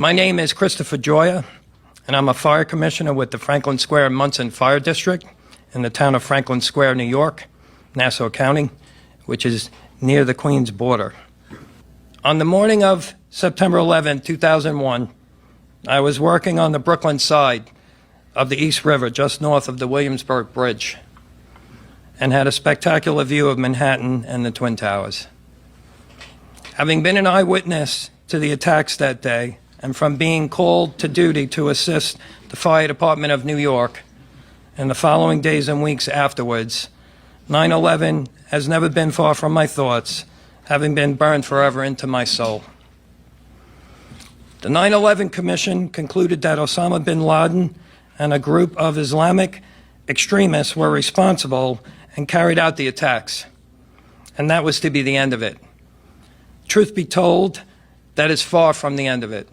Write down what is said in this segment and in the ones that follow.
My name is Christopher Gioia, and I'm a fire commissioner with the Franklin Square Munson Fire District in the town of Franklin Square, New York, Nassau County, which is near the Queens border. On the morning of September 11, 2001, I was working on the Brooklyn side of the East River, just north of the Williamsburg Bridge, and had a spectacular view of Manhattan and the Twin Towers. Having been an eyewitness to the attacks that day, and from being called to duty to assist the Fire Department of New York in the following days and weeks afterwards, 9/11 has never been far from my thoughts, having been burned forever into my soul. The 9/11 Commission concluded that Osama bin Laden and a group of Islamic extremists were responsible and carried out the attacks, and that was to be the end of it. Truth be told, that is far from the end of it.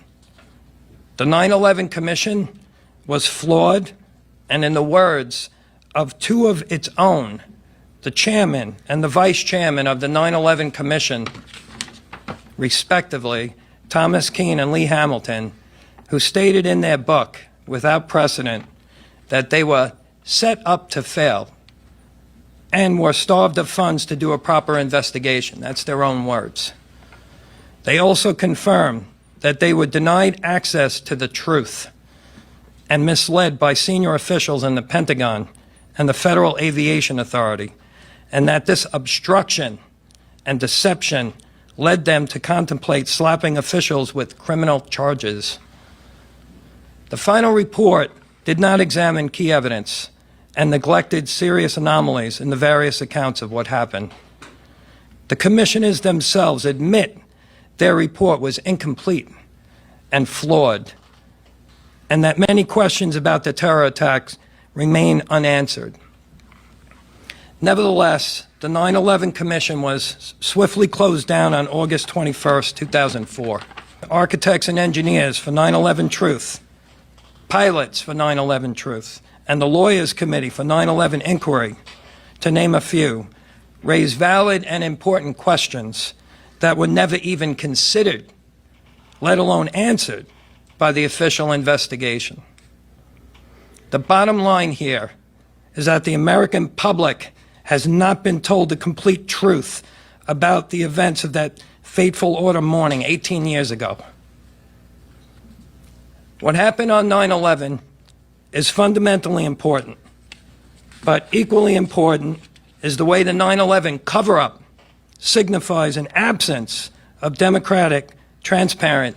The 9/11 Commission was flawed, and in the words of two of its own, the chairman and the vice chairman of the 9/11 Commission, respectively, Thomas Keane and Lee Hamilton, who stated in their book, without precedent, that they were set up to fail and were starved of funds to do a proper investigation. That's their own words. They also confirmed that they were denied access to the truth and misled by senior officials in the Pentagon and the Federal Aviation Authority, and that this obstruction and deception led them to contemplate slapping officials with criminal charges. The final report did not examine key evidence and neglected serious anomalies in the various accounts of what happened. The commissioners themselves admit their report was incomplete and flawed, and that many questions about the terror attacks remain unanswered. Nevertheless, the 9/11 Commission was swiftly closed down on August 21st, 2004. Architects and engineers for 9/11 Truth, pilots for 9/11 Truth, and the Lawyers Committee for 9/11 Inquiry, to name a few, raised valid and important questions that were never even considered, let alone answered, by the official investigation. The bottom line here is that the American public has not been told the complete truth about the events of that fateful autumn morning 18 years ago. What happened on 9/11 is fundamentally important, but equally important is the way the 9/11 cover-up signifies an absence of democratic, transparent,